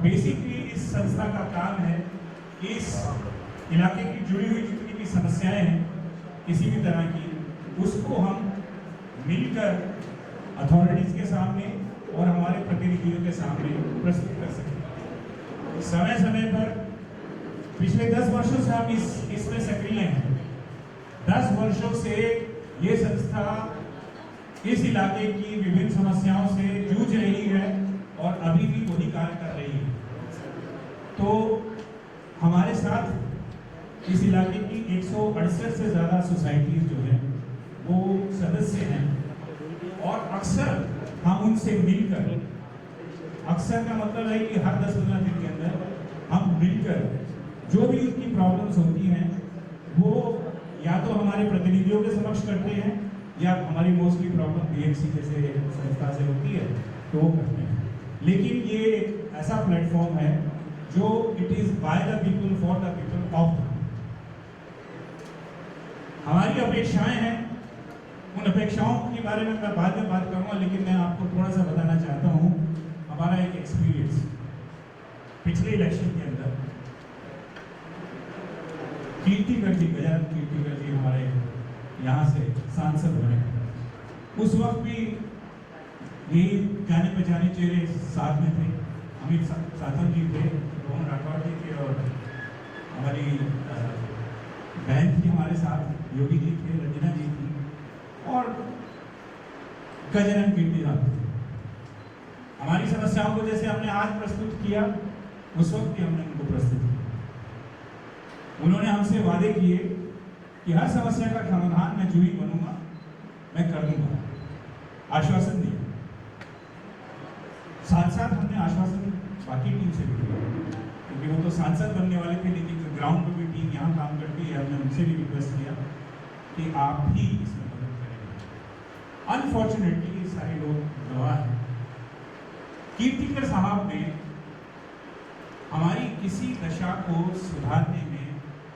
Basically इस संस्था का काम है कि इस इलाके की जुड़ी हुई जितनी भी समस्याएं हैं किसी भी तरह की, उसको हम मिलकर अथॉरिटीज के सामने और हमारे प्रतिनिधियों के सामने प्रस्तुत कर सकें। समय समय पर पिछले 10 वर्षों से हम इसमें सक्रिय हैं। 10 वर्षों से ये संस्था इस इलाके की विभिन्न समस्याओं से जूझ रही है और अभी भी वही कार्य कर रही है। तो हमारे साथ इस इलाके की 168 से ज़्यादा सोसाइटीज जो है वो सदस्य हैं और अक्सर हम उनसे मिलकर, अक्सर का मतलब है कि हर 10-15 दिन के अंदर हम मिलकर जो भी उनकी प्रॉब्लम्स होती हैं वो या तो हमारे प्रतिनिधियों के समक्ष करते हैं या हमारी मोस्टली प्रॉब्लम बीएमसी जैसे संस्था से होती है तो वो करते हैं। लेकिन ये एक ऐसा प्लेटफॉर्म है जो it is by the people for the people of the. हमारी अपेक्षाएं हैं, उन अपेक्षाओं के बारे में मैं बाद में बात करूंगा, लेकिन मैं आपको थोड़ा सा बताना चाहता हूं हमारा एक एक्सपीरियंस। पिछले इलेक्शन के अंदर कीर्तिकर जी, गजानन कीर्तिकर जी हमारे यहाँ से सांसद बने। उस वक्त भी यही जाने पहचाने चेहरे साथ में थे। अमित साधन जी थे, रोहन राठौर जी थे और हमारी बहन थी हमारे साथ, योगी जी थे, रंजना जी थी और गजानन कीर्ति साहब थे। हमारी समस्याओं को जैसे हमने आज प्रस्तुत किया, उस वक्त भी हमने उनको प्रस्तुत किया। उन्होंने हमसे वादे किए कि हर समस्या का समाधान मैं जो ही बनूंगा मैं कर दूंगा, आश्वासन दिया। साथ साथ हमने आश्वासन बाकी टीम से भी दिया, क्योंकि वो तो सांसद बनने वाले थे, लेकिन जो ग्राउंड पर भी टीम यहाँ काम करती है, हमने उनसे भी रिक्वेस्ट किया कि आप भी इसमें मदद करेंगे। अनफॉर्चुनेटली सारे लोग गवाह हैं। कीर्तिकर साहब ने हमारी किसी दशा को सुधारने में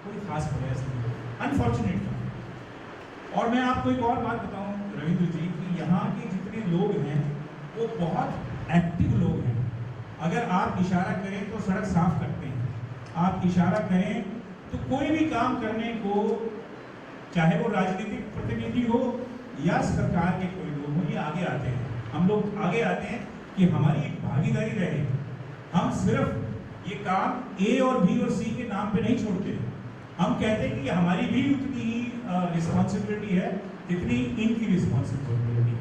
कोई खास प्रयास नहीं किया, अनफॉर्चुनेटली। और मैं आपको एक और बात बताऊं रविंद्र जी कि यहाँ के जितने लोग हैं वो बहुत एक्टिव लोग हैं। अगर आप इशारा करें तो सड़क साफ करते हैं, आप इशारा करें तो कोई भी काम करने को, चाहे वो राजनीतिक प्रतिनिधि हो या सरकार के कोई लोग हो, ये आगे आते हैं। हम लोग आगे आते हैं कि हमारी एक भागीदारी रहे। हम सिर्फ ये काम ए और बी और सी के नाम पे नहीं छोड़ते। हम कहते हैं कि हमारी भी उतनी ही रिस्पॉन्सिबिलिटी है जितनी इनकी रिस्पॉन्सिबिलिटी है।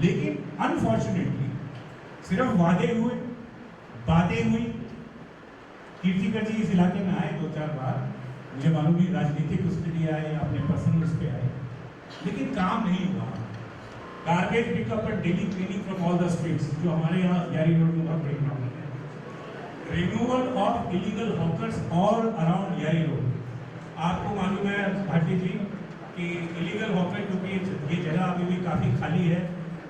लेकिन अनफॉर्चुनेटली सिर्फ वादे हुए, बातें हुई। कीर्तिकर जी इस इलाके में आए 2-4 बार, मुझे मालूम नहीं राजनीतिक उसके लिए आए या अपने पर्सनल उस पर आए, लेकिन काम नहीं हुआ। गार्बेज पिकअप और daily cleaning from all the streets, जो हमारे यहाँ यारी रोड में बहुत बड़ी प्रॉब्लम है। Removal of illegal hawkers all around यारी रोड। आपको मालूम है भाटी जी कि इलीगल हॉकर, क्योंकि ये जगह अभी भी काफ़ी खाली है,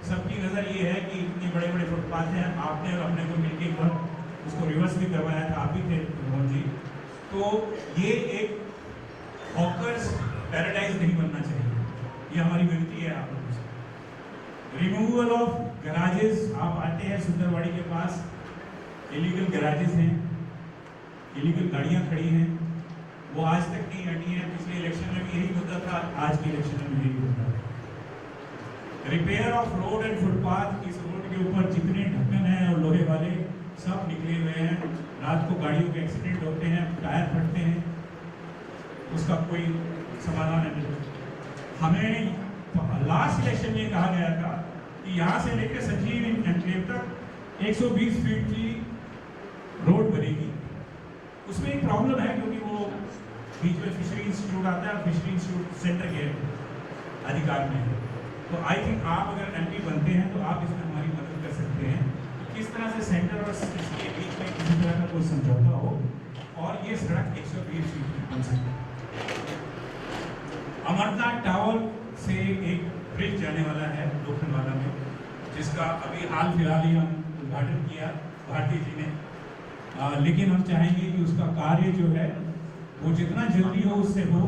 सबकी नज़र ये है कि इतने बड़े बड़े फुटपाथ हैं। आपने और अपने को मिलकर एक बार उसको रिवर्स भी करवाया था, आप ही थे मोहन जी। तो ये एक हॉकर्स पैराडाइज नहीं बनना चाहिए, ये हमारी विनती है आप लोगों से। रिमूवल ऑफ गैराजेस, आप आते हैं सुंदरवाड़ी के पास, इलीगल गैराजेस हैं, इलीगल गाड़ियाँ खड़ी हैं, वो आज तक नहीं हटी हैं। पिछले इलेक्शन में भी यही होता था, आज के इलेक्शन में भी यही होता है। Repair of road and footpath, इस रोड के ऊपर जितने ढक्कन हैं और लोहे वाले सब निकले हुए हैं। रात को गाड़ियों के एक्सीडेंट होते हैं, टायर फटते हैं, उसका कोई समाधान नहीं। हमें लास्ट इलेक्शन में कहा गया था कि यहाँ से लेकर संजीव एनक्लेव तक 120 फीट की रोड बनेगी। उसमें एक प्रॉब्लम है, क्योंकि वो बीच में फिशरी इंस्टीट्यूट आता है, फिशरी इंस्टीट्यूट सेंटर के अधिकार में है। तो आई थिंक आप अगर एमपी बनते हैं तो आप इसमें हमारी मदद कर सकते हैं, किस तरह से सेंटर और इसके बीच में किसी तरह का कोई समझौता हो और ये सड़क 120 फीट की बन सके। अमरनाथ टावर से एक ब्रिज जाने वाला है लोखंडवाला में, जिसका अभी हाल फिलहाल ही हम उद्घाटन किया भारती जी ने। लेकिन हम चाहेंगे कि उसका कार्य जो है वो जितना जल्दी हो उससे हो,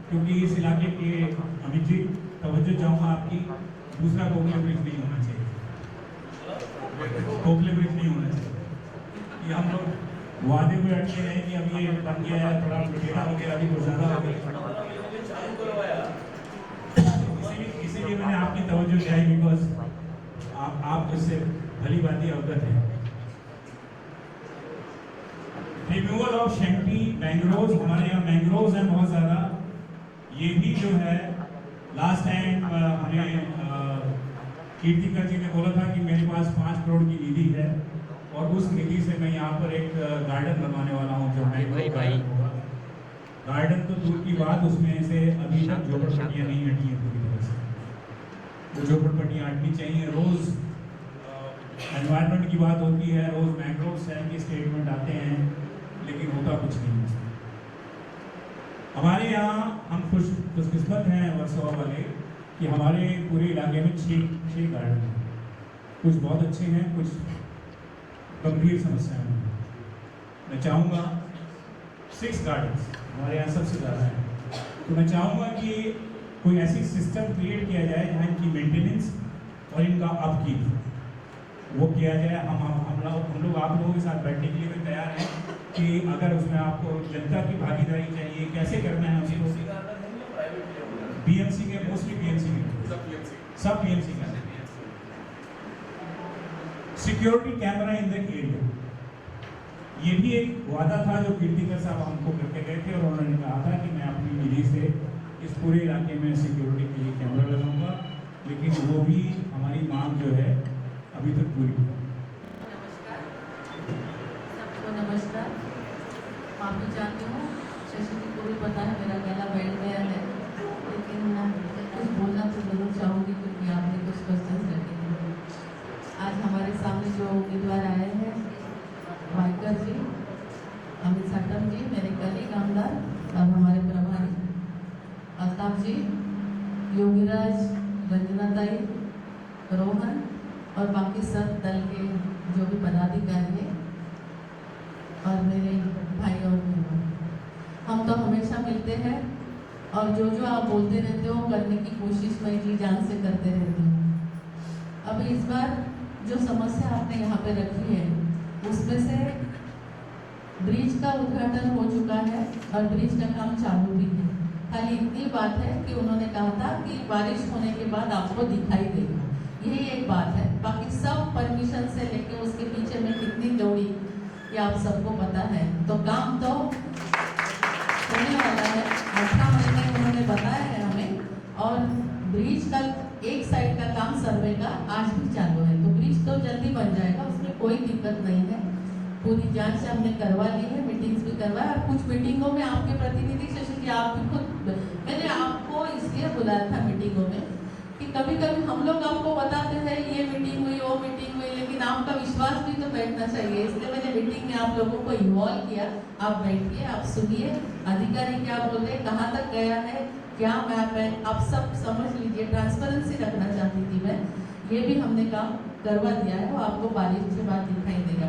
क्योंकि इस इलाके के अमित जी तवज्जो चाहूँगा आपकी, दूसरा कोकले ब्रिज नहीं होना चाहिए, कोकले ब्रिज नहीं होना चाहिए। कि हम लोग वादे में अटके रहे कि अब ये बन गया है, थोड़ा टेढ़ा हो गया, अभी कुछ ज़्यादा हो गया। इसीलिए मैंने आपकी तवज्जो दिलाई, बिकॉज आप इससे भली भांति अवगत हैं। रिमूवल ऑफ शैंटी मैंग्रोव्स, हमारे यहाँ मैंग्रोव्स हैं बहुत ज़्यादा। ये भी जो है लास्ट टाइम हमें कीर्तिकर जी ने बोला था कि मेरे पास 5 करोड़ की निधि है और उस निधि से मैं यहाँ पर एक गार्डन बनवाने वाला हूँ जो मैंग्रोव गार्डन होगा। गार्डन तो दूर की बात, उसमें से अभी तक झोपड़पट्टियाँ नहीं हटी हैं पूरी तरह से। वो झोपड़पट्टियाँ हटनी चाहिए। रोज़ एनवायरनमेंट की बात होती है, रोज़ मैंग्रोव सेल के स्टेटमेंट आते हैं, लेकिन होता कुछ नहीं है। हमारे यहाँ हम खुशकिस्मत हैं वर्सोवा वाले कि हमारे पूरे इलाके में 6 गार्डन हैं। कुछ बहुत अच्छे हैं, कुछ गंभीर समस्याएं हैं। मैं चाहूँगा 6 गार्डन्स हमारे यहाँ सबसे ज़्यादा हैं, तो मैं चाहूँगा कि कोई ऐसी सिस्टम क्रिएट किया जाए जहाँ इनकी मेंटेनेंस और इनका अपकीप वो किया जाए। हम लोग आप लोगों के साथ बैठने के लिए भी तैयार हैं कि अगर उसमें आपको जनता की भागीदारी चाहिए, कैसे करना है उसको। बीएमसी के, मोस्टली बीएमसी के, सब बीएमसी का। Security camera in the area, ये भी एक वादा था जो कीर्तिकर साहब हमको करके गए थे, और उन्होंने कहा था कि मैं अपनी निधि से इस पूरे इलाके में सिक्योरिटी के लिए कैमरा लगाऊंगा, लेकिन वो भी हमारी मांग जो है अभी तक पूरी हुई। नमस्कार, माफी चाहती हूँ, शशि जी को भी पता है मेरा गला बैठ गया है, लेकिन कुछ बोलना तो जरूर चाहूँगी क्योंकि आपने कुछ क्वेश्चन रखे हैं। आज हमारे सामने जो उम्मीदवार आए हैं, वाइकर जी, अमित साटम जी, मेरे कलीग आमदार, अब हमारे प्रभारी अल्ताफ जी, योगीराज, रंजनाताई, रोहन और बाकी सब दल के जो भी पदाधिकारी हैं और मेरे भाई और बहनों, हम तो हमेशा मिलते हैं और जो आप बोलते रहते हो करने की कोशिश मैं जी जान से करते रहती हूँ। अब इस बार जो समस्या आपने यहाँ पे रखी है उसमें से ब्रिज का उद्घाटन हो चुका है और ब्रिज का काम चालू भी है। खाली इतनी बात है कि उन्होंने कहा था कि बारिश होने के बाद आपको दिखाई देगा, यही एक बात है। बाकी सब परमिशन से लेके उसके पीछे में कितनी दौड़ी ये आप सबको पता है। तो काम तो होने वाला है, 18 महीने उन्होंने बताया है हमें, और ब्रिज का एक साइड का काम सर्वे का आज भी चालू है, तो ब्रिज तो जल्दी बन जाएगा, उसमें कोई दिक्कत नहीं है। पूरी जांच हमने करवा ली है, मीटिंग्स भी करवाया, और कुछ मीटिंगों में आपके प्रतिनिधि शशि जी आप भी खुद, मैंने आपको इसलिए बुलाया था मीटिंगों में कि कभी कभी हम लोग आपको बताते हैं ये मीटिंग हुई, वो मीटिंग हुई, लेकिन आपका विश्वास भी तो बैठना चाहिए, इसलिए मैंने मीटिंग में आप लोगों को इन्वॉल्व किया। आप बैठिए, आप सुनिए अधिकारी क्या बोल रहे, कहाँ तक गया है, क्या मैप है, आप सब समझ लीजिए। ट्रांसपेरेंसी रखना चाहती थी मैं, ये भी हमने काम करवा दिया है, वो आपको बारिश के बाद दिखाई देगा।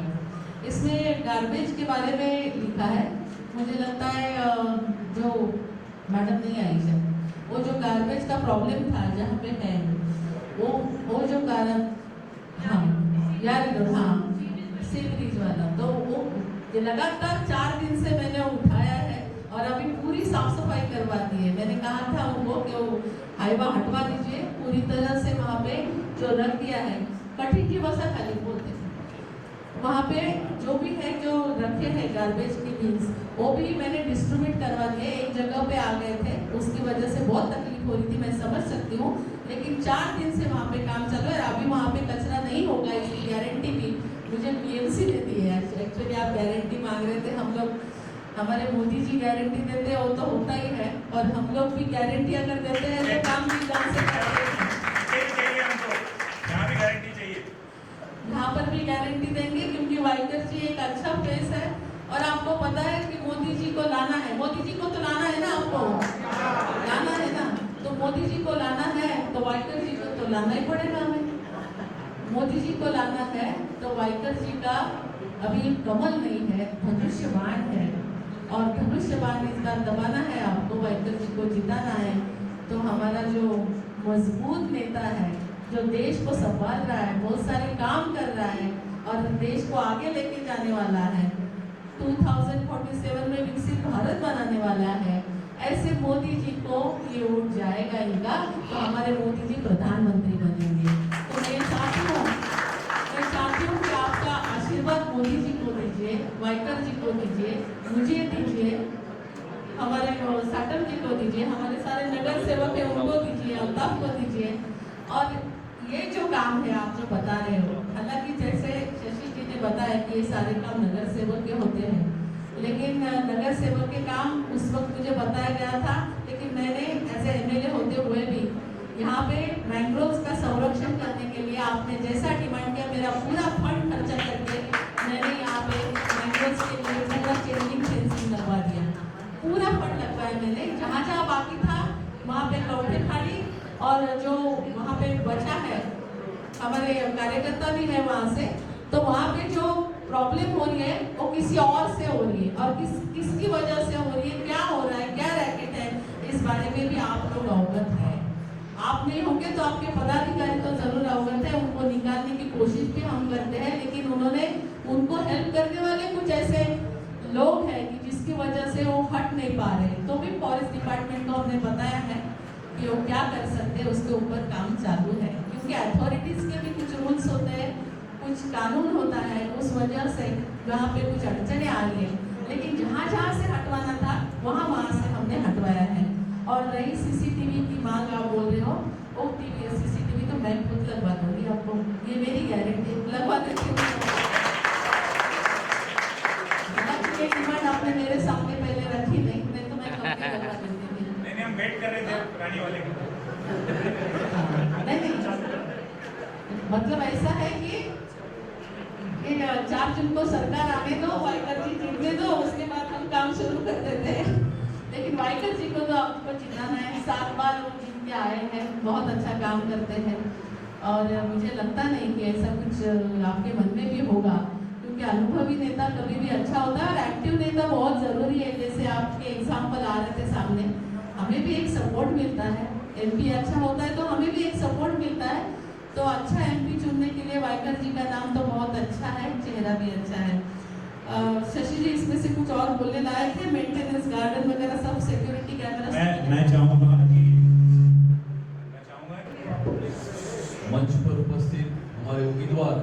इसमें गार्बेज के बारे में लिखा है, मुझे लगता है जो मैडम नहीं आई है, वो जो गार्बेज का प्रॉब्लम था जहाँ पे है वो जो कारण, हाँ यार, हाँ सी ब्रिज वाला, तो वो लगातार 4 दिन से मैंने उठाया है और अभी पूरी साफ सफाई करवा दी है। मैंने कहा था उनको कि वो हाइवा हटवा दीजिए पूरी तरह से, वहाँ पे जो रख दिया है कठिन की बसा खाली बोलते हैं, वहाँ पे जो भी है जो रखे हैं गार्बेज की बिन्स, वो भी मैंने डिस्ट्रीब्यूट करवा दिए। एक जगह पे आ गए थे, उसकी वजह से बहुत तकलीफ हो रही थी, मैं समझ सकती हूँ, लेकिन 4 दिन से वहाँ पे काम चालू है। अभी वहाँ पे कचरा नहीं होगा इसकी गारंटी भी मुझे बीएमसी देती है। एक्चुअली आप गारंटी मांग रहे थे, हम लोग, हमारे मोदी जी गारंटी देते हैं, वो तो होता ही है, और हम लोग भी गारंटी अगर देते हैं तो काम भी जान से करते हैं। यहाँ पर भी गारंटी देंगे क्योंकि वाइकर जी एक अच्छा फेस है, और आपको पता है कि मोदी जी को लाना है, मोदी जी को तो लाना है ना, आपको लाना है ना, तो मोदी जी को लाना है तो वाइकर जी को तो लाना ही पड़ेगा हमें। मोदी जी को लाना है तो वाइकर जी का अभी कमल नहीं है, धनुष्यबाण है, और धनुष्यबाण इस बार दबाना है आपको, वाइकर जी को जिताना है। तो हमारा जो मजबूत नेता है, जो देश को संभाल रहा है, बहुत सारे काम कर रहा है, और देश को आगे लेके जाने वाला है, 2047 में विकसित भारत बनाने वाला है, ऐसे मोदी जी को ये वोट जाएगा इनका, तो हमारे मोदी जी प्रधानमंत्री बनेंगे। तो मैं चाहती हूँ कि आपका आशीर्वाद मोदी जी को दीजिए, वाइकर जी को दीजिए, मुझे दीजिए, हमारे साटम जी को दीजिए, हमारे सारे नगर सेवक है उनको दीजिए, अल्ताफ को दीजिए। और ये जो काम है आप जो बता रहे हो, हालांकि जैसे शशि जी ने बताया कि ये सारे काम नगर सेवक के होते हैं, लेकिन नगर सेवक के काम उस वक्त मुझे बताया गया था, लेकिन मैंने एज एमएलए होते हुए भी यहाँ पे मैंग्रोव्स का संरक्षण करने के लिए आपने जैसा डिमांड किया, मेरा पूरा फंड खर्चा करके मैंने यहाँ पे मैंग्रोव्स के लिए पूरा चेनिंग फेंसिंग लगवा दिया, पूरा फंड लगवाया मैंने। जहाँ जहाँ बाकी था वहाँ पे कौटे खाली, और जो वहाँ पे बचा है हमारे कार्यकर्ता भी है वहाँ से, तो वहाँ पे जो प्रॉब्लम हो रही है वो किसी और से हो रही है, और किसकी वजह से हो रही है, क्या हो रहा है, क्या रैकेट है, इस बारे में भी आप लोग अवगत हैं। आप नहीं होंगे तो आपके पदाधिकारी तो जरूर अवगत है, उनको निकालने की कोशिश भी हम करते हैं, लेकिन उनको हेल्प करने वाले कुछ ऐसे लोग हैं कि जिसकी वजह से वो हट नहीं पा रहे, तो भी फॉरेस्ट डिपार्टमेंट को हमने बताया है कि वो क्या कर सकते हैं, उसके ऊपर काम चालू है, क्योंकि अथॉरिटीज के भी कुछ रूल्स होते हैं, कुछ कानून होता है, उस वजह से वहाँ पे कुछ अड़चने आ रही है, लेकिन जहाँ जहाँ से हटवाना था वहाँ से हमने हटवाया है। और रही सीसीटीवी की मांग आप बोल रहे हो, वो टीवी सीसीटीवी तो मैं खुद लगवा दूंगी आपको, ये मेरी गारंटी, लगवा देती हूँ। ये डिमांड आपने मेरे सामने पहले रखी नहीं तो मैं कब की लगवा देती थी। नहीं, हम वेट कर रहे थे पुरानी वाले को। नहीं, मतलब ऐसा है कि 4 जून को सरकार आने दो, वाइकर जी जीतने दो, उसके बाद हम काम शुरू कर देते हैं। लेकिन वाइकर जी को तो आपको जिताना है, 7 बार वो जीत के आए हैं, बहुत अच्छा काम करते हैं, और मुझे लगता नहीं कि ऐसा कुछ आपके मन में भी होगा, क्योंकि अनुभवी नेता कभी भी अच्छा होता है, और एक्टिव नेता बहुत ज़रूरी है। जैसे आपके एग्जाम्पल आ रहे थे सामने, हमें भी एक सपोर्ट मिलता है, एमपी अच्छा होता है तो हमें भी एक सपोर्ट मिलता है, तो अच्छा एमपी चुनने के लिए वाइकर जी का नाम तो बहुत अच्छा है, चेहरा भी अच्छा है। शशि जी इसमें से कुछ और बोलने लायक है, मेंटेनेंस गार्डन वगैरह सब, सिक्योरिटी कैमरा? मैं चाहूँगा मंच पर उपस्थित हमारे उम्मीदवार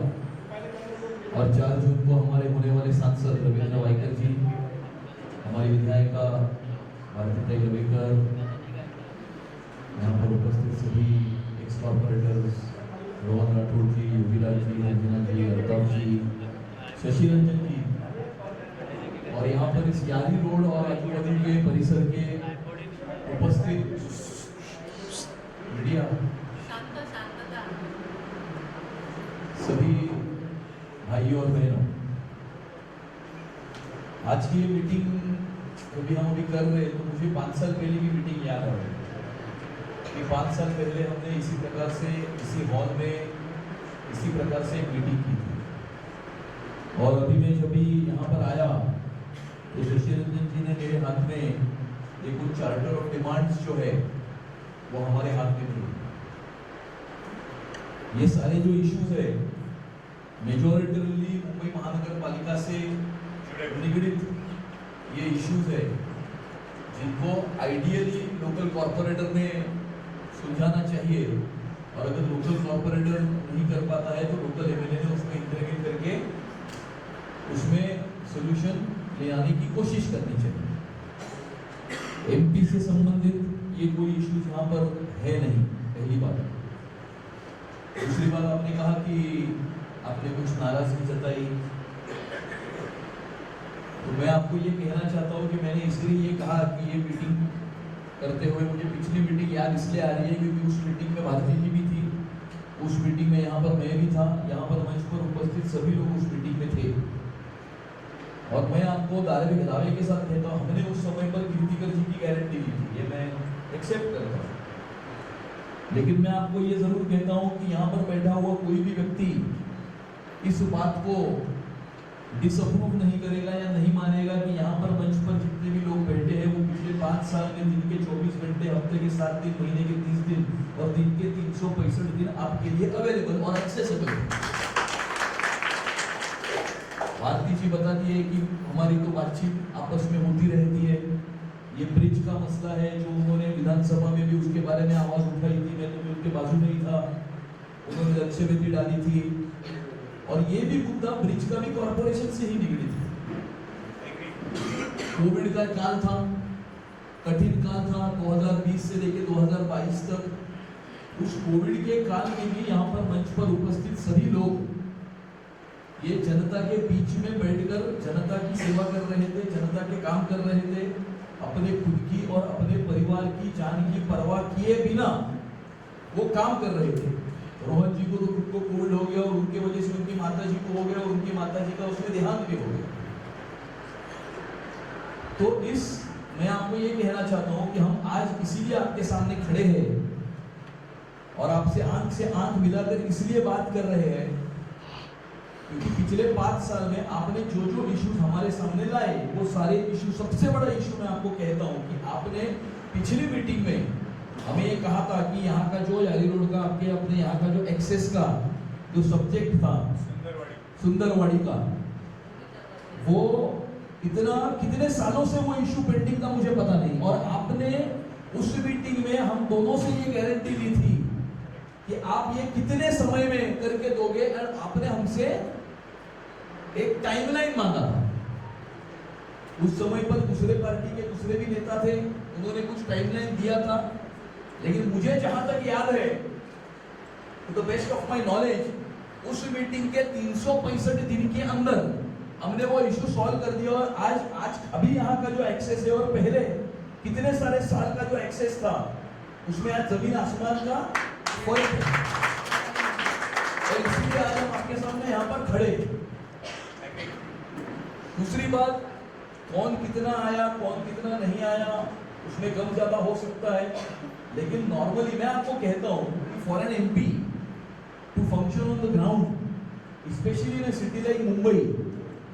और 4 जून को हमारे होने वाले सांसद रविंद्र वाइकर जी, हमारी विधायिका भारती रविकर, यहाँ पर उपस्थित सभी एक्स कॉर्पोरेटर्स, रोहन राठौड़ जी, योगीलाल जी, रंजना जी, अल्ताफ जी, शशि रंजन जी, और यहाँ पर इस यारी रोड और आजू-बाजू के परिसर के उपस्थित मीडिया, सभी भाइयों और बहनों, आज की ये मीटिंग अभी हम कर रहे हैं, तो मुझे 5 साल पहले की मीटिंग याद आ रही है कि 5 साल पहले हमने इसी प्रकार से इसी हॉल में इसी प्रकार से एक मीटिंग की थी। और अभी मैं जब भी यहाँ पर आया तो शशि रंजन जी ने मेरे हाथ में एक कुछ चार्टर ऑफ डिमांड्स जो है वो हमारे हाथ में थे। ये सारे जो इश्यूज है मेजॉरिटरली मुंबई महानगर पालिका से निगडित ये इश्यूज है, जिनको आइडियली लोकल कॉर्पोरेटर ने सुलझाना चाहिए, और अगर लोकल कॉर्पोरेटर नहीं कर पाता है तो लोकल एमएलए ने उसमें इंटरवीन करके उसमें सोल्यूशन ले आने की कोशिश करनी चाहिए। एमपी से संबंधित ये कोई इश्यू यहाँ पर है नहीं, पहली बात। दूसरी बात, आपने कहा कि आपने कुछ नाराजगी जताई, तो मैं आपको ये कहना चाहता हूँ कि मैंने इसलिए ये कहा कि ये मीटिंग करते हुए मुझे पिछली मीटिंग याद इसलिए आ रही है क्योंकि उस मीटिंग में भारती जी भी थी, उस मीटिंग में यहाँ पर मैं भी था, यहाँ पर मंच पर उपस्थित सभी लोग उस मीटिंग में थे। और मैं आपको दावे के साथ कहता हूँ, हमने उस समय पर कीर्तिकर जी की गारंटी ली थी, ये मैं एक्सेप्ट करता हूँ, लेकिन मैं आपको ये जरूर कहता हूँ कि यहाँ पर बैठा हुआ कोई भी व्यक्ति इस बात को डिसअप्रूव नहीं करेगा या नहीं मानेगा कि यहाँ पर मंच पर जितने भी लोग बैठे हैं वो पिछले 5 साल में दिन के 24 घंटे, हफ्ते के 7 दिन, महीने के 30 दिन और दिन के 365 दिन आपके लिए अवेलेबल और एक्सेसिबल है। भारती जी बताती है कि हमारी तो बातचीत आपस में होती रहती है। ये ब्रिज का मसला है जो उन्होंने विधानसभा में भी उसके बारे में आवाज उठाई थी, मैं तो भी उनके बाजू में ही था, उन्होंने लक्ष्यवेदी डाली थी। और ये भी मुद्दा ब्रिज का भी कॉर्पोरेशन से ही निकली थी। कोविड का काल था, कठिन काल था, 2020 से लेकर 2022 तक। उस कोविड के काल में भी यहाँ पर मंच पर उपस्थित सभी लोग ये जनता के बीच में बैठकर जनता की सेवा कर रहे थे, जनता के काम कर रहे थे, अपने खुद की और अपने परिवार की जान की परवाह किए बिना वो काम कर रहे थे। रोहन जी को तो खुद को कोविड हो गया और उनके वजह से उनकी माता जी को हो गया और उनकी माता जी का उसमें देहांत भी हो गया। तो मैं आपको ये कहना चाहता हूं कि हम आज इसीलिए आपके सामने खड़े हैं और आपसे आंख से आंख मिलाकर इसलिए बात कर रहे हैं क्योंकि पिछले 5 साल में आपने जो जो इश्यूज हमारे सामने लाए वो सारे इशू, सबसे बड़ा इशू मैं आपको कहता हूं कि आपने पिछली मीटिंग में हमें ये कहा था कि यहाँ का जो यारी रोड का आपके अपने यहाँ का जो एक्सेस का जो सब्जेक्ट था सुंदरवाड़ी का, वो इतना कितने सालों से वो इशू पेंडिंग था मुझे पता नहीं। और आपने उस मीटिंग में हम दोनों से ये गारंटी ली थी कि आप ये कितने समय में करके दोगे, और आपने हमसे एक टाइमलाइन मांगा था। उस समय पर दूसरे पार्टी के दूसरे भी नेता थे, उन्होंने कुछ टाइमलाइन दिया था, लेकिन मुझे जहां तक याद है to the best of my knowledge उस मीटिंग के 365 दिन के अंदर हमने वो इशू सॉल्व कर दिया। और आज अभी यहाँ का जो एक्सेस है और पहले कितने सारे साल का जो एक्सेस था उसमें आज जमीन आसमान का फर्क है। और इसीलिए आज हम आपके सामने यहाँ पर खड़े। दूसरी बात, कौन कितना आया कौन कितना नहीं आया उसमें कम ज्यादा हो सकता है, लेकिन नॉर्मली मैं आपको कहता हूँ कि for an MP to function on the ground, specially in a city like Mumbai,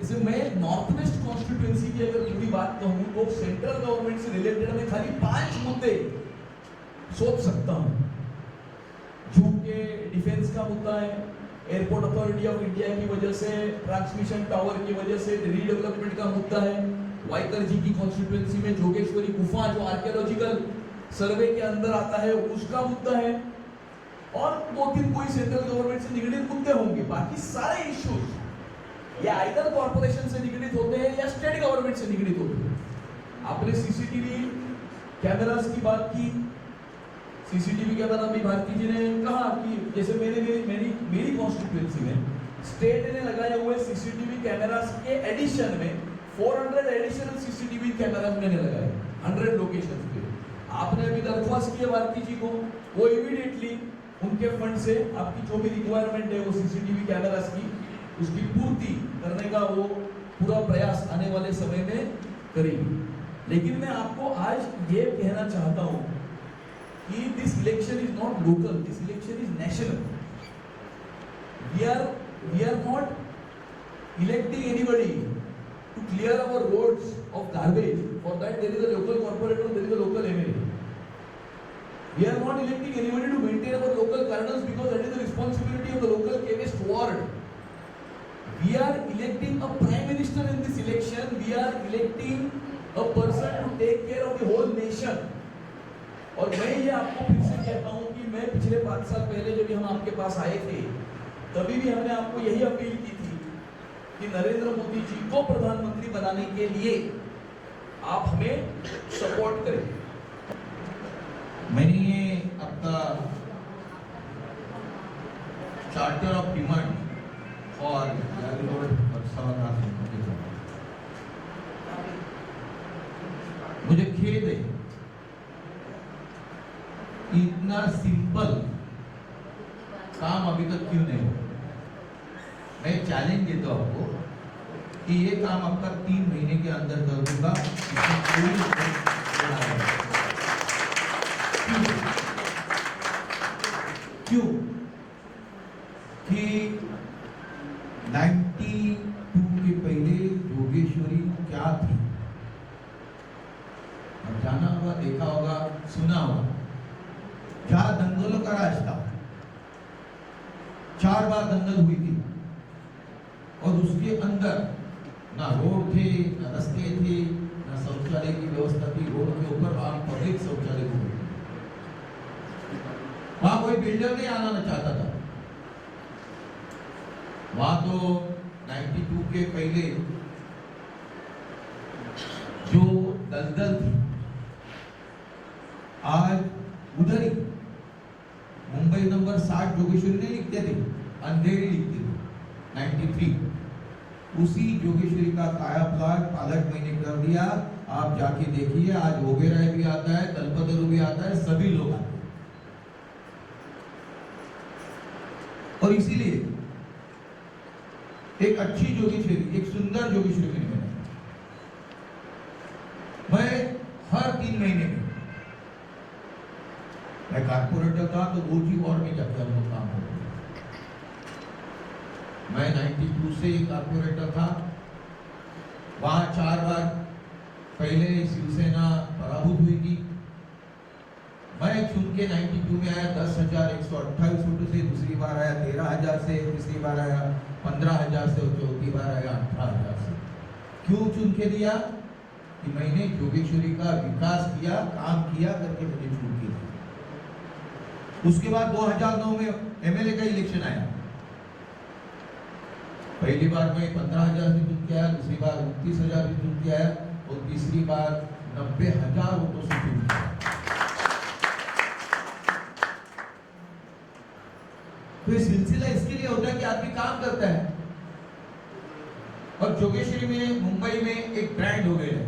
इसे मैं नॉर्थ वेस्ट कॉन्स्टिट्यूएंसी की अगर पूरी बात कहूँ तो सेंट्रल गवर्नमेंट से रिलेटेड मैं खाली 5 मुद्दे सोच सकता हूँ। जो के डिफेंस का मुद्दा है, एयरपोर्ट अथॉरिटी ऑफ इंडिया की वजह से, ट्रांसमिशन टावर की वजह से रीडेवलपमेंट का मुद्दा है, वाइकर जी की कॉन्स्टिट्यूएंसी में जोगेश्वरी गुफा जो आर्कियोलॉजिकल सर्वे के अंदर आता है उसका मुद्दा है, और 2-3 कोई सेंट्रल गवर्नमेंट से निगडित मुद्दे होंगे। बाकी सारे इश्यूज या आइदर कॉर्पोरेशन से निगडित होते हैं या स्टेट गवर्नमेंट से निगडित होते हैं। आपने सीसीटीवी कैमरास की बात की, सीसीटीवी कैमरा भी भारती जी ने कहा कि जैसे मेरी कॉन्स्टिट्यूएंसी में स्टेट ने लगाए हुए सीसीटीवी कैमरास के एडिशन में 400 एडिशनल सीसीटीवी कैमरास मैंने लगाए 100 लोकेशंस पे। आपने अभी दरख्वास्त की है भारती जी को, वो इमीडिएटली उनके फंड से आपकी जो भी रिक्वायरमेंट है वो सीसीटीवी कैमरास की उसकी पूर्ति करने का वो पूरा प्रयास आने वाले समय में करेंगे। लेकिन मैं आपको आज ये कहना चाहता हूं कि this election is not local, this election is national. We are not electing anybody to clear our roads of garbage. For that there is a local corporator, there is a local MLA. We are not electing anybody to maintain our local corridors because that is the responsibility of the local chemist ward. We are electing a prime minister in this election. We are electing a person to take care of the whole nation. और मैं ये आपको फिर से कहता हूँ कि मैं पिछले 5 साल पहले जब हम आपके पास आए थे तभी भी हमने आपको यही अपील की थी कि नरेंद्र मोदी जी को प्रधानमंत्री बनाने के लिए आप हमें सपोर्ट करें। मैंने ये आपका चार्टर ऑफ डिमांड फॉर मुझे खेद है इतना सिंपल काम अभी तक क्यों नहीं हुआ। मैं चैलेंज देता हूं आपको कि ये काम आपका 3 महीने के अंदर कर दूंगा। क्यों कि 92 के पहले जोगेश्वरी क्या थी, अब जाना होगा, देखा होगा, सुना होगा। 4 दंगलों का राज था, 4 बार दंगल हुई थी और उसके अंदर ना रोड थे, ना रास्ते थे, ना शौचालय की व्यवस्था थी। रोड के ऊपर वहां पब्लिक शौचालय को वहां कोई बिल्डर नहीं आना चाहता था। वहां तो 92 के पहले जो दलदल थी, आज उधर ही मुंबई नंबर 60 जोगेश्वरी नहीं लिखते थे, अंधेरी लिखते थे 93। उसी जोगेश्वरी का पालक मैंने कर दिया। आप जाके देखिए, आज ओबेराय भी आता है, कल्पतरु भी आता है, सभी लोग आते हैं। और इसीलिए एक अच्छी जोगेश्वरी, एक सुंदर जोगेश्वरी मैंने बनाई। मैं हर 3 महीने में, मैं कारपोरेटर था तो रोज ही वार्ड में जाकर हम लोग काम करते थे। मैं 92 से कारपोरेटर था। वहां 4 बार पहले शिवसेना पराभूत हुई थी। मैं चुन के 92 में आया 10,128 वोटों से, दूसरी बार आया 13,000 से, तीसरी बार आया 15,000 से और चौथी बार आया 18,000 से। क्यों चुन के दिया? कि मैंने जोगेश्वरी का विकास किया, काम किया करके मुझे चुन के दिया। उसके बाद 2009 में एमएलए का इलेक्शन आया। पहली बार मैं 15,000 से चुन के आया, दूसरी बार 29,000 से चुन के आया और तीसरी बार 90,000 वोटों से चुन के आया। तो ये सिलसिला इसके लिए होता है कि आदमी काम करता है। और जोगेश्वरी में, मुंबई में एक ब्रांड हो गया है,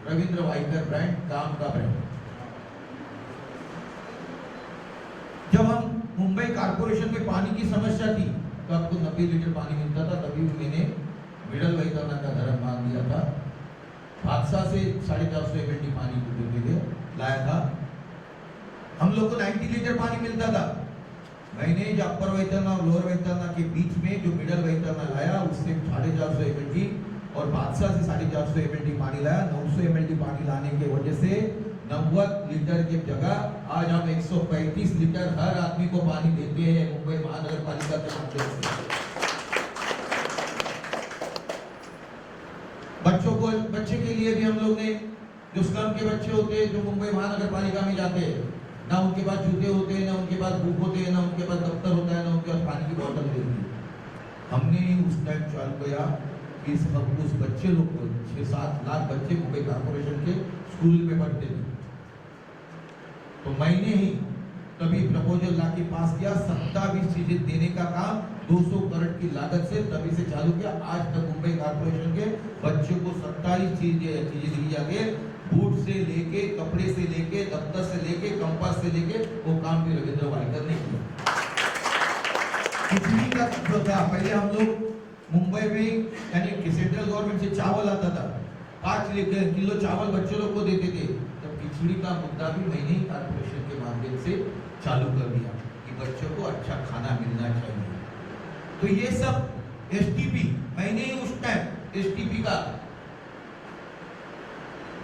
रविंद्र वाइकर ब्रांड, काम का ब्रांड। जब हम मुंबई कारपोरेशन में पानी की समस्या थी तो आपको 90 लीटर पानी मिलता था, तभी मैंने मिडल वैतरणी का धर्म मान दिया था। हादसा से 450 ml पानी के लिए लाया था। हम लोग को 90 लीटर पानी मिलता था। मैंने जो अपर वैतरणी और लोअर वैतरणी के बीच में जो मिडल वैतरणी लाया, उससे 450 ml और बादशाह से 450 ml पानी लाया। 900 ml पानी लाने की वजह से 90 लीटर की जगह आज हम 135 लीटर हर आदमी को पानी देते हैं मुंबई महानगर पालिका के माध्यम से। बच्चे के लिए भी हम लोग ने, जो स्लम के बच्चे होते हैं जो मुंबई महानगर पालिका में जाते हैं, ना उनके पास जूते होते हैं, ना उनके पास बुक होते हैं, ना उनके पास दफ्तर होता है, ना उनके पास पानी की बोतल होती है। हमने उस टाइम चालू किया कि उस बच्चे लोग को 6-7 लाख बच्चे मुंबई कारपोरेशन के स्कूल में पढ़ते थे। तो मैंने ही तभी प्रपोजल लाके पास किया, 27 चीजें देने का काम 200 करोड़ की लागत से तभी से चालू किया। आज तक मुंबई कारपोरेशन के बच्चों को 27 चीजें दी जाती है। बूट से लेके, कपड़े से लेके, दफ्तर से लेके, कंपास से लेके, वो काम भी रविंद्र वाइकर ने किया। खिचड़ी का जो था, पहले हम लोग मुंबई में यानी कि सेंट्रल गवर्नमेंट से चावल आता था, 5 किलो चावल बच्चों लोग को देते थे। तब खिचड़ी का मुद्दा भी मैंने ही कारपोरेशन के माध्यम से चालू कर दिया कि बच्चों को अच्छा खाना मिलना चाहिए। तो ये सब एसटीपी, मैंने ही उस टाइम एसटीपी का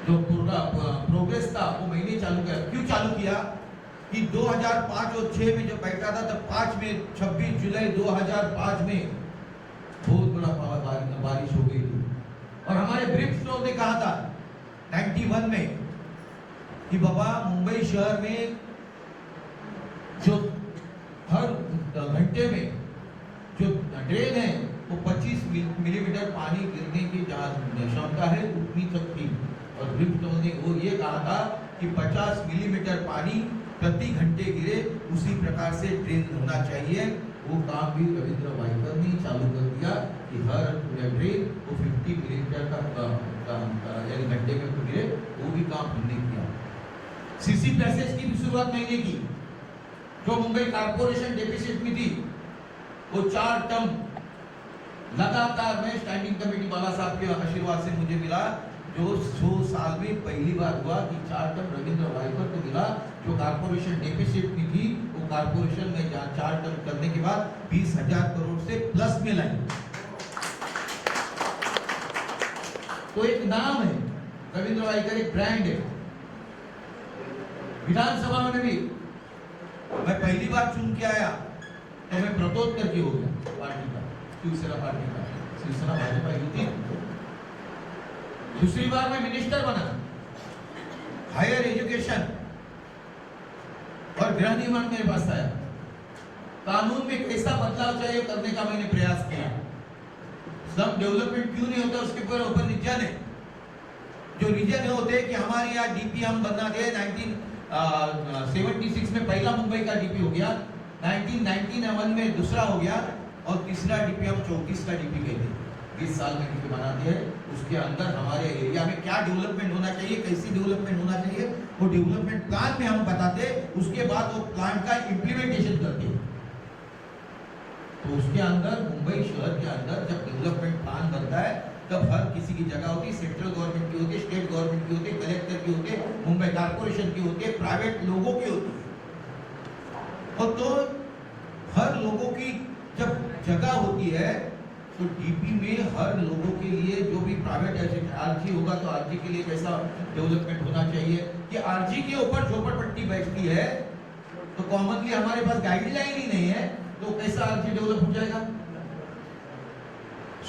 जो पूरा प्रोग्रेस था वो मैंने चालू किया। क्यों चालू किया? कि 2005 और 6 में जब बैठा था तब 26 जुलाई 2005 में बहुत बड़ा बारिश हो गई थी। और हमारे ब्रिक्सटोन ने कहा था 91 में कि बाबा मुंबई शहर में जो हर घंटे में जो ड्रेन है वो 25 मिलीमीटर पानी गिरने की क्षमता है, उतनी तक थी। और ब्रिक्सटोन ने वो ये कहा था कि 50 मिलीमीटर पानी प्रति घंटे गिरे, उसी प्रकार से ड्रेन होना चाहिए। वो काम भी रविंद्र वाइकर ने चालू कर दिया कि हर ड्रेन वो 50 मिलीमीटर का यानी घंटे में गिरे, वो भी काम हमने किया। सीसी पैसेज की भी शुरुआत मैंने की, जो मुंबई कारपोरेशन डेफिसिट में थी। वो 4 टर्म लगातार मैं स्टैंडिंग कमेटी बाला साहब के आशीर्वाद से मुझे मिला, जो 100 साल में पहली बार हुआ कि 4 टर्म रविंद्र वाइकर को मिला। जो कारपोरेशन डेफिसिट में थी वो कारपोरेशन में 4 टर्म करने के बाद 20,000 करोड़ से प्लस में लाई। तो एक नाम है रविंद्र वाइकर, एक ब्रांड है। विधानसभा में भी मैं पहली बार चुन के आया तो मैं प्रतोद करके हो गया पार्टी का, शिवसेना पार्टी का। शिवसेना भाजपा युति दूसरी बार मैं मिनिस्टर बना, हायर एजुकेशन और गृह निर्माण मेरे पास आया। कानून में कैसा बदलाव चाहिए करने का मैंने प्रयास किया। सब डेवलपमेंट क्यों नहीं होता उसके ऊपर रीजन है। जो रीजन होते कि हमारे यहाँ डीपी हम बना दे 1976 में पहला मुंबई का डीपी हो गया, 1991 में दूसरा हो गया और तीसरा डीपी हम 34 का डीपी कहते हैं। 20 साल में डीपी बनाते हैं, उसके अंदर हमारे एरिया में क्या डेवलपमेंट होना चाहिए, कैसी डेवलपमेंट होना चाहिए, वो डेवलपमेंट प्लान में हम बताते, उसके बाद वो प्लान का इम्प्लीमेंटेशन करते हैं। तो उसके अंदर मुंबई शहर के अंदर जब डेवलपमेंट प्लान बनता है तब हर किसी की जगह होती, सेंट्रल गवर्नमेंट की होती, स्टेट गवर्नमेंट की होती, कलेक्टर की होती, मुंबई कॉर्पोरेशन की होती, प्राइवेट लोगों की होती। और तो हर लोगों की जब जगह होती है तो डीपी में हर लोगों के लिए जो भी प्राइवेट आरजी होगा तो आरजी के लिए कैसा डेवलपमेंट होना चाहिए कि आरजी के ऊपर झोपड़पट्टी बैठती है तो कॉमनली हमारे पास गाइडलाइन ही नहीं है तो कैसा आरजी डेवलप हो जाएगा।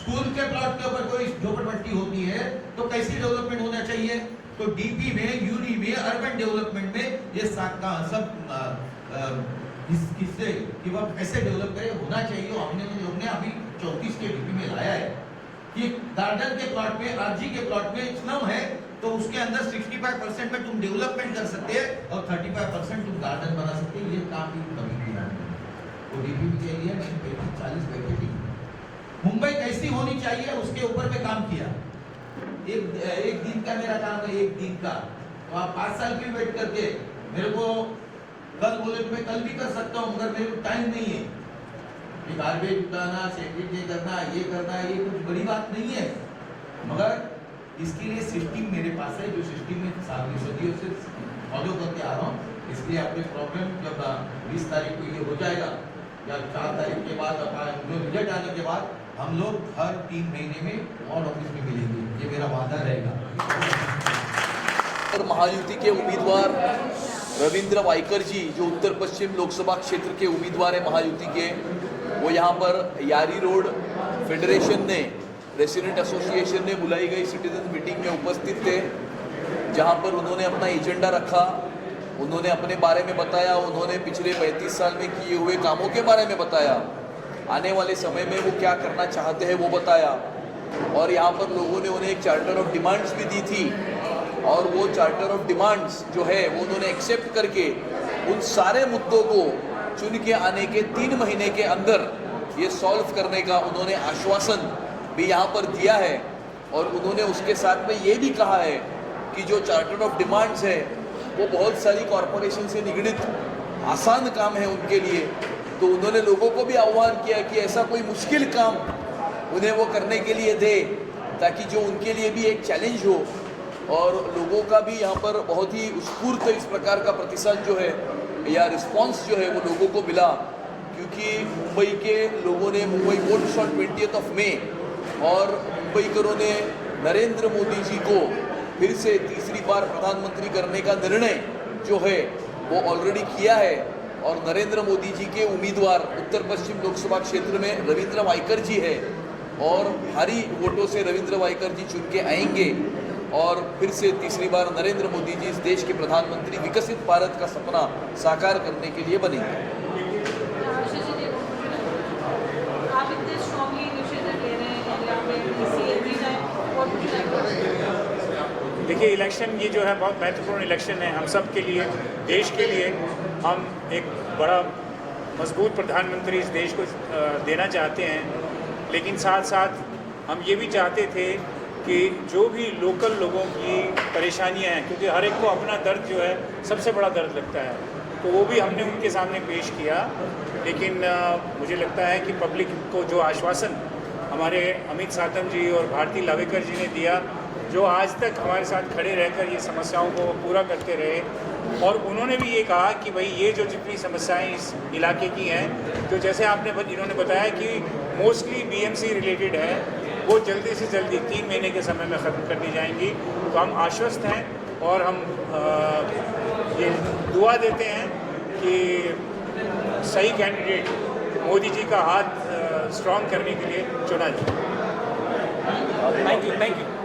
स्कूल के प्लॉट के ऊपर कोई झोपड़पट्टी होती है तो कैसी डेवलपमेंट होना चाहिए। तो डीपी में, यूडी में, अर्बन डेवलपमेंट में ये सब किससे कि वह कैसे डेवलप करे होना चाहिए। हमने लोग ने अभी 34 के डीपी में लाया है कि गार्डन के प्लॉट में, आरजी के प्लॉट में स्लम है तो उसके अंदर 65% में तुम डेवलपमेंट कर सकते हैं और 35% तुम गार्डन बना सकते हैं। ये काम भी कभी किया वो डीपी के लिए मैंने 40 बैठे थी। मुंबई कैसी होनी चाहिए उसके ऊपर में काम किया। एक दिन का मेरा काम है, एक दिन का। तो आप 5 साल की वेट करके मेरे को कल बोले तो मैं कल भी कर सकता हूँ मगर मेरे को टाइम नहीं है। गार्बेज उठाना, सेग्रीगेट करना, ये कुछ बड़ी बात नहीं है मगर इसके लिए सिस्टम मेरे पास है जो सिस्टम में सदियों से फॉलो करके आ रहा हूँ। इसलिए अपने प्रॉब्लम जब 20 तारीख को ये हो जाएगा या 4 तारीख के बाद जो रिजल्ट आने के बाद हम लोग हर 3 महीने में वार्ड ऑफिस में मिलेंगे, ये मेरा वादा रहेगा। और महायुति के उम्मीदवार रविंद्र वाइकर जी जो उत्तर पश्चिम लोकसभा क्षेत्र के उम्मीदवार हैं महायुति के, वो यहाँ पर यारी रोड फेडरेशन ने, रेसिडेंट एसोसिएशन ने बुलाई गई सिटीजन मीटिंग में उपस्थित थे जहाँ पर उन्होंने अपना एजेंडा रखा, उन्होंने अपने बारे में बताया, उन्होंने पिछले 35 साल में किए हुए कामों के बारे में बताया, आने वाले समय में वो क्या करना चाहते हैं वो बताया। और यहाँ पर लोगों ने उन्हें एक चार्टर ऑफ डिमांड्स भी दी थी और वो चार्टर ऑफ डिमांड्स जो है वो उन्होंने एक्सेप्ट करके उन सारे मुद्दों को चुन के आने के 3 महीने के अंदर ये सॉल्व करने का उन्होंने आश्वासन भी यहाँ पर दिया है। और उन्होंने उसके साथ में ये भी कहा है कि जो चार्टर ऑफ डिमांड्स है वो बहुत सारी कॉरपोरेशन से निगडित आसान काम है उनके लिए। तो उन्होंने लोगों को भी आह्वान किया कि ऐसा कोई मुश्किल काम उन्हें वो करने के लिए दे ताकि जो उनके लिए भी एक चैलेंज हो। और लोगों का भी यहाँ पर बहुत ही स्फूर्त इस प्रकार का प्रतिशत जो है या रिस्पांस जो है वो लोगों को मिला क्योंकि मुंबई के लोगों ने मुंबई वोट्स ऑन 20 मई और मुंबईकरों ने नरेंद्र मोदी जी को फिर से तीसरी बार प्रधानमंत्री करने का निर्णय जो है वो ऑलरेडी किया है। और नरेंद्र मोदी जी के उम्मीदवार उत्तर पश्चिम लोकसभा क्षेत्र में रविंद्र वाइकर जी है और भारी वोटों से रविंद्र वाइकर जी चुन के आएंगे और फिर से तीसरी बार नरेंद्र मोदी जी इस देश के प्रधानमंत्री विकसित भारत का सपना साकार करने के लिए बनेंगे। आप इतने स्ट्रॉन्गली इनिशिएटिव ले रहे हैं यहाँ पे every time what would you like to. देखिए इलेक्शन ये जो है बहुत महत्वपूर्ण इलेक्शन है हम सब के लिए, देश के लिए। हम एक बड़ा मजबूत प्रधानमंत्री इस देश को देना चाहते हैं लेकिन साथ साथ हम ये भी चाहते थे कि जो भी लोकल लोगों की परेशानियां हैं क्योंकि हर एक को अपना दर्द जो है सबसे बड़ा दर्द लगता है तो वो भी हमने उनके सामने पेश किया। लेकिन मुझे लगता है कि पब्लिक को जो आश्वासन हमारे अमित सातम जी और भारती लावेकर जी ने दिया जो आज तक हमारे साथ खड़े रहकर ये समस्याओं को पूरा करते रहे और उन्होंने भी ये कहा कि भाई ये जो जितनी समस्याएं इस इलाके की हैं तो जैसे इन्होंने बताया कि मोस्टली बीएमसी रिलेटेड है वो जल्दी से जल्दी 3 महीने के समय में ख़त्म कर दी जाएंगी। तो हम आश्वस्त हैं और हम ये दुआ देते हैं कि सही कैंडिडेट मोदी जी का हाथ स्ट्रॉन्ग करने के लिए चुना जाए। Thank you.